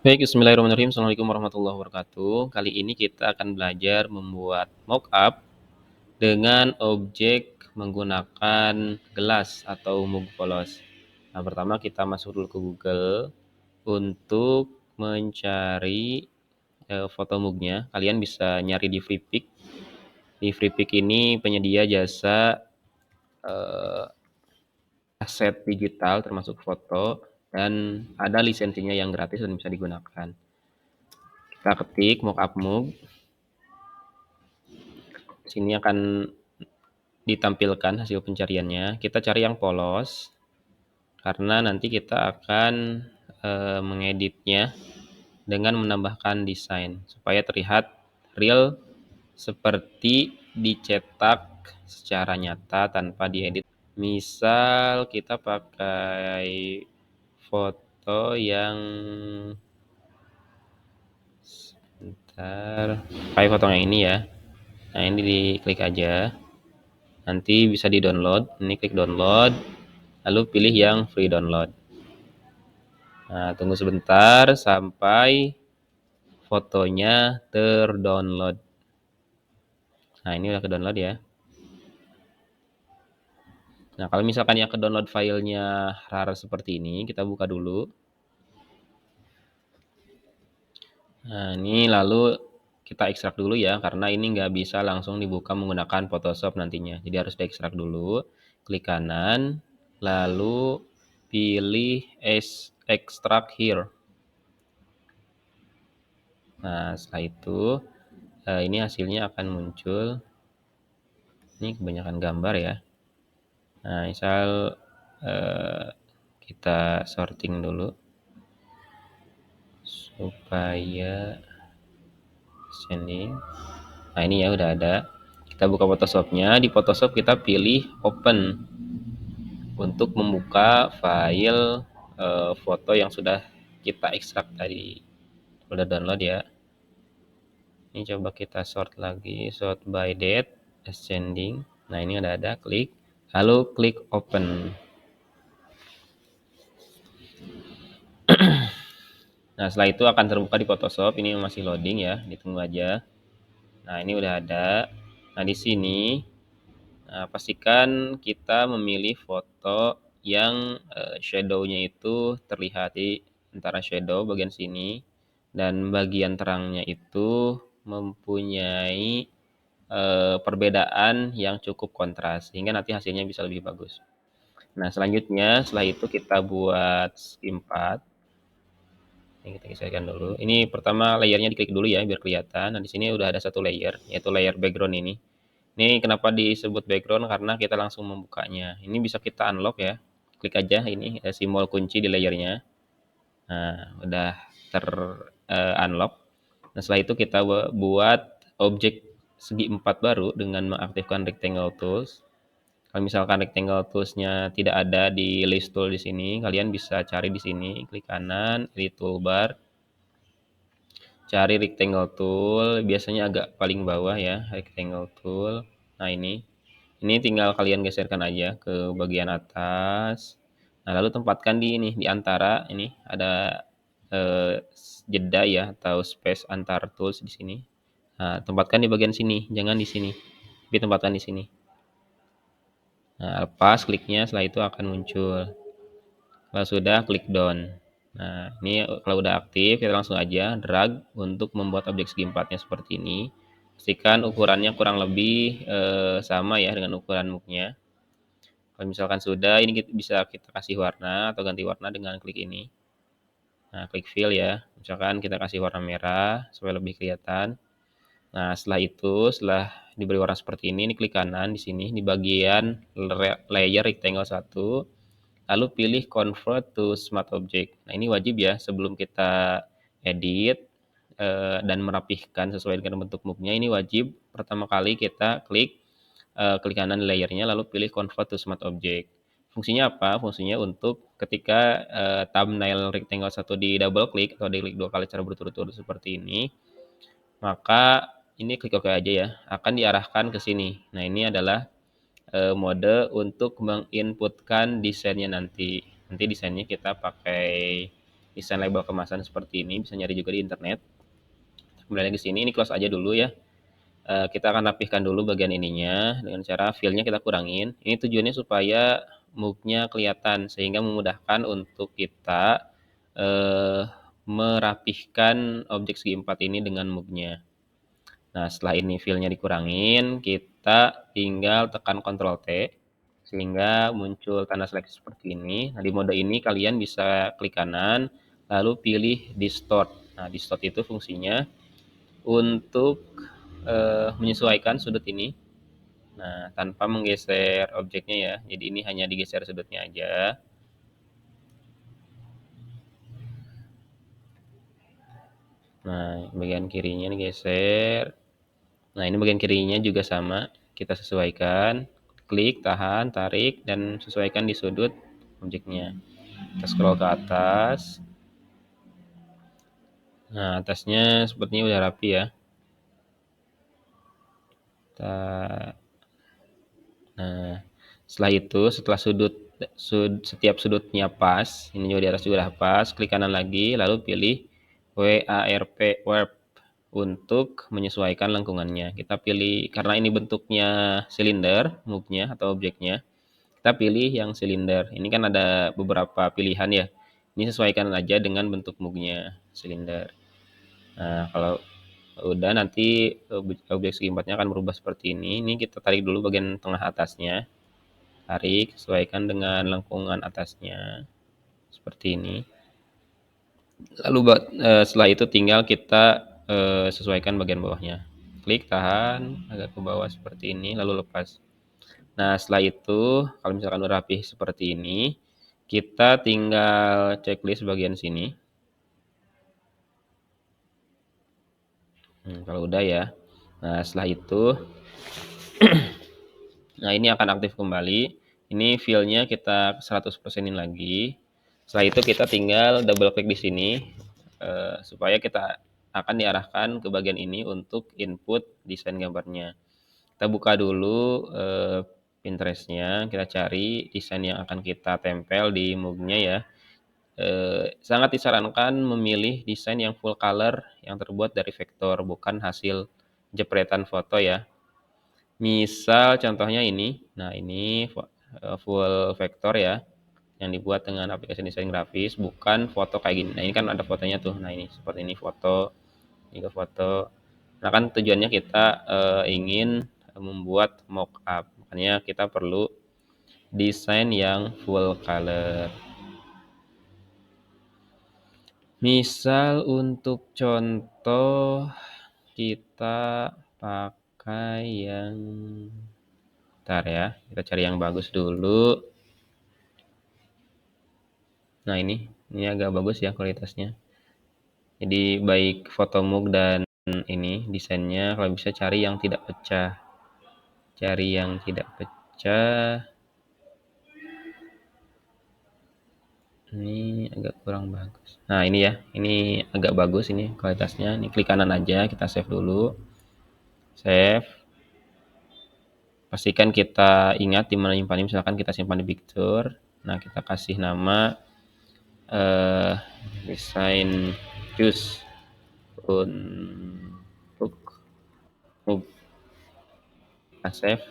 Baik, bismillahirrahmanirrahim. Assalamualaikum warahmatullahi wabarakatuh. Kali ini kita akan belajar membuat mockup dengan objek menggunakan gelas atau mug polos. Nah, pertama kita masuk dulu ke Google untuk mencari foto mugnya. Kalian bisa nyari di Freepik. Di Freepik ini penyedia jasa eh, aset digital termasuk foto dan ada lisensinya yang gratis dan bisa digunakan. Kita ketik mockup mug. Sini akan ditampilkan hasil pencariannya. Kita cari yang polos karena nanti kita akan mengeditnya dengan menambahkan desain supaya terlihat real seperti dicetak secara nyata tanpa diedit. Misal kita pakai foto yang pakai foto yang ini ya. Nah, ini diklik aja. Nanti bisa di-download. Ini klik download, lalu pilih yang free download. Nah, tunggu sebentar sampai fotonya terdownload. Nah, ini udah ke-download ya. Nah, kalau misalkan yang ke-download filenya rar seperti ini, kita buka dulu. Nah, ini lalu kita ekstrak dulu ya, karena ini nggak bisa langsung dibuka menggunakan Photoshop nantinya. Jadi harus diekstrak dulu. Klik kanan, lalu pilih extract here. Nah, setelah itu ini hasilnya akan muncul. Ini kebanyakan gambar ya. Nah, misal kita sorting dulu supaya sending. Nah, ini ya udah ada. Kita buka Photoshopnya. Di Photoshop kita pilih open untuk membuka file foto yang sudah kita ekstrak tadi. Udah download ya. Ini coba kita sort lagi, sort by date, ascending. Nah, ini udah ada, klik. Lalu klik open. Nah, setelah itu akan terbuka di Photoshop. Ini masih loading ya, ditunggu aja. Nah, ini udah ada. Nah, di sini pastikan kita memilih foto yang shadow-nya itu terlihat di antara shadow bagian sini dan bagian terangnya itu mempunyai perbedaan yang cukup kontras sehingga nanti hasilnya bisa lebih bagus. Nah, selanjutnya setelah itu kita buat skim path. Ini kita geserkan dulu. Ini pertama layernya diklik dulu ya biar kelihatan. Nah, di sini udah ada satu layer, yaitu layer background ini. Ini kenapa disebut background? Karena kita langsung membukanya. Ini bisa kita unlock ya. Klik aja ini simbol kunci di layernya. Nah, udah ter unlock. Nah, setelah itu kita buat objek segi 4 baru dengan mengaktifkan rectangle tools. Kalau misalkan rectangle tools-nya tidak ada di list tool di sini, kalian bisa cari di sini, klik kanan, di toolbar, cari rectangle tool, biasanya agak paling bawah ya, rectangle tool. Nah, ini tinggal kalian geserkan aja ke bagian atas. Nah, lalu tempatkan di ini, di antara ini ada jeda ya atau space antar tools di sini. Nah, tempatkan di bagian sini, jangan di sini. Tapi tempatkan di sini. Nah, lepas kliknya, setelah itu akan muncul. Kalau sudah, klik down. Nah, ini kalau udah aktif, kita langsung aja drag untuk membuat objek segi empatnya seperti ini. Pastikan ukurannya kurang lebih sama ya dengan ukuran muknya. Kalau misalkan sudah, ini bisa kita kasih warna atau ganti warna dengan klik ini. Nah, klik fill ya. Misalkan kita kasih warna merah supaya lebih kelihatan. Nah, setelah itu, setelah diberi warna seperti ini klik kanan di sini di bagian layer rectangle 1, lalu pilih convert to smart object. Nah, ini wajib ya sebelum kita edit dan merapihkan sesuai dengan bentuk muknya, ini wajib pertama kali kita klik kanan layernya lalu pilih convert to smart object. Fungsinya apa? Fungsinya untuk ketika thumbnail rectangle 1 di double klik atau diklik 2 kali secara berturut-turut seperti ini, maka ini klik OK aja ya, akan diarahkan ke sini. Nah, ini adalah mode untuk menginputkan desainnya nanti. Nanti desainnya kita pakai desain label kemasan seperti ini, bisa nyari juga di internet. Kembali lagi ke sini, ini close aja dulu ya. Kita akan rapihkan dulu bagian ininya dengan cara fill-nya kita kurangin. Ini tujuannya supaya move-nya kelihatan sehingga memudahkan untuk kita eh, merapihkan objek segi empat ini dengan move-nya. Nah, setelah ini fill-nya dikurangin, kita tinggal tekan Ctrl T sehingga muncul tanda seleksi seperti ini. Nah, di mode ini kalian bisa klik kanan lalu pilih distort. Nah, distort itu fungsinya untuk menyesuaikan sudut ini. Nah, tanpa menggeser objeknya ya. Jadi ini hanya digeser sudutnya aja. Nah, bagian kirinya digeser. Nah, ini bagian kirinya juga sama. Kita sesuaikan. Klik, tahan, tarik, dan sesuaikan di sudut objeknya. Kita scroll ke atas. Nah, atasnya sepertinya udah rapi ya. Nah, setelah itu, setelah setiap sudutnya pas, ini juga di atas juga udah pas, klik kanan lagi, lalu pilih WARP untuk menyesuaikan lengkungannya. Kita pilih, karena ini bentuknya silinder, move-nya atau objeknya, kita pilih yang silinder. Ini kan ada beberapa pilihan ya. Ini sesuaikan aja dengan bentuk move-nya silinder. Nah, kalau udah nanti objek segi empatnya akan berubah seperti ini. Ini kita tarik dulu bagian tengah atasnya. Tarik, sesuaikan dengan lengkungan atasnya. Seperti ini. Lalu setelah itu tinggal kita sesuaikan bagian bawahnya. Klik, tahan, agak ke bawah seperti ini, lalu lepas. Nah, setelah itu, kalau misalkan udah rapih seperti ini, kita tinggal checklist bagian sini. Kalau udah ya. Nah, setelah itu, nah ini akan aktif kembali. Ini file-nya kita 100%-in lagi. Setelah itu kita tinggal double klik di sini supaya kita akan diarahkan ke bagian ini untuk input desain gambarnya. Kita buka dulu Pinterest-nya, kita cari desain yang akan kita tempel di move-nya ya. Sangat disarankan memilih desain yang full color yang terbuat dari vektor, bukan hasil jepretan foto ya. Misal contohnya ini. Nah, ini full vektor ya, yang dibuat dengan aplikasi desain grafis, bukan foto kayak gini. Nah, ini kan ada fotonya tuh. Nah, ini seperti ini foto, juga foto. Nah, kan tujuannya kita ingin membuat mockup. Makanya kita perlu desain yang full color. Misal untuk contoh kita pakai yang bentar ya, kita cari yang bagus dulu. Nah, ini agak bagus ya kualitasnya. Jadi baik fotomug dan ini desainnya kalau bisa cari yang tidak pecah. Cari yang tidak pecah. Ini agak kurang bagus. Nah, ini ya. Ini agak bagus ini kualitasnya. Ini klik kanan aja, kita save dulu. Save. Pastikan kita ingat di mana nyimpannya, misalkan kita simpan di picture. Nah, kita kasih nama desain choose untuk move. Nah, save.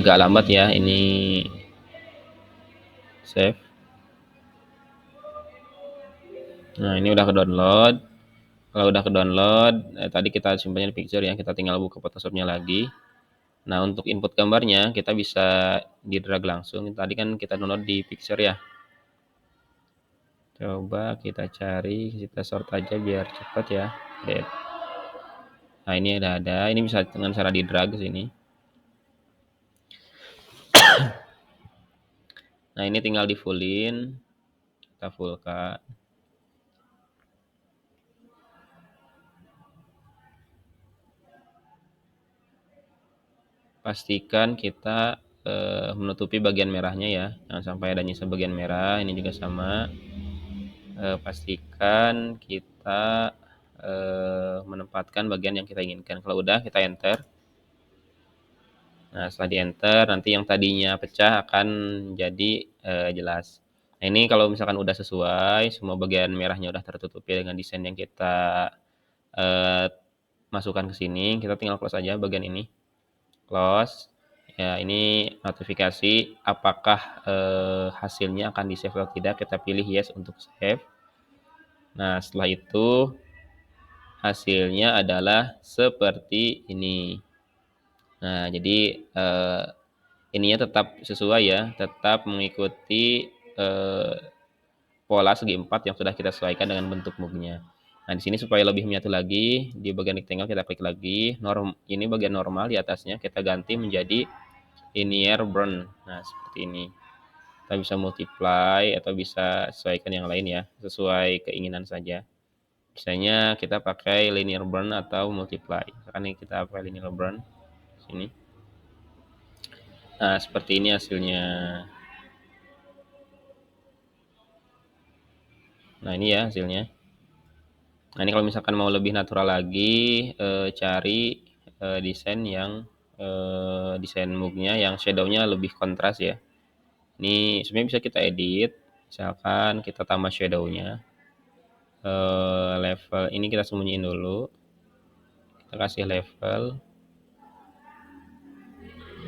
Agak lambat ya ini save. Nah, ini udah ke download. Kalau udah ke download, tadi kita simpannya di picture ya, kita tinggal buka Photoshopnya lagi. Nah, untuk input gambarnya kita bisa di drag langsung. Tadi kan kita download di picture ya. Coba kita cari, kita sort aja biar cepat ya. Nah, ini udah ada. Ini bisa dengan cara di drag ke sini. Nah, ini tinggal di fullin. Kita fullkan. Pastikan kita menutupi bagian merahnya ya, jangan sampai ada nyisa bagian merah. Ini juga sama. Pastikan kita kita, menempatkan bagian yang kita inginkan. Kalau udah kita enter. Nah, setelah di-enter nanti yang tadinya pecah akan jadi, jelas. Nah, ini kalau misalkan udah sesuai, semua bagian merahnya udah tertutupi dengan desain yang kita, eee, masukkan ke sini, kita tinggal close aja bagian ini, close. Ya, ini notifikasi apakah, hasilnya akan di-save atau tidak, kita pilih yes untuk save. Nah, setelah itu hasilnya adalah seperti ini. Nah, jadi, ininya tetap sesuai ya, tetap mengikuti, pola segi empat yang sudah kita sesuaikan dengan bentuk mugnya. Nah, di sini supaya lebih menyatu lagi, di bagian rectangle kita klik lagi, ini bagian normal di atasnya kita ganti menjadi linear burn. Nah, seperti ini. Kita bisa multiply atau bisa sesuaikan yang lain ya, sesuai keinginan saja. Biasanya kita pakai linear burn atau multiply. Misalkan ini kita pakai linear burn sini. Nah, seperti ini hasilnya. Nah, ini ya hasilnya. Nah, ini kalau misalkan mau lebih natural lagi, cari, desain yang, desain mugnya yang shadow-nya lebih kontras ya. Ini sebenarnya bisa kita edit, misalkan kita tambah shadow-nya, level ini kita sembunyiin dulu, kita kasih level.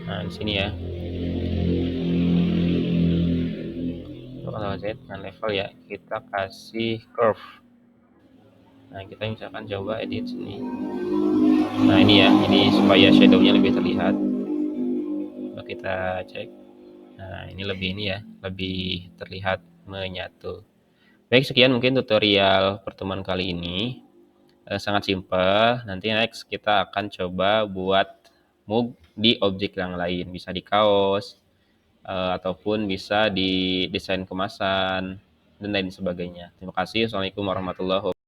Nah, di sini ya. Ctrl Z dan level ya, kita kasih curve. Nah, kita misalkan coba edit sini. Nah, ini ya, ini supaya shadow-nya lebih terlihat. Coba kita cek. Nah, ini lebih ini ya, lebih terlihat menyatu. Baik, sekian mungkin tutorial pertemuan kali ini. Sangat simpel. Nanti next kita akan coba buat mug di objek yang lain. Bisa di kaos, ataupun bisa di desain kemasan, dan lain sebagainya. Terima kasih. Assalamualaikum warahmatullahi wabarakatuh.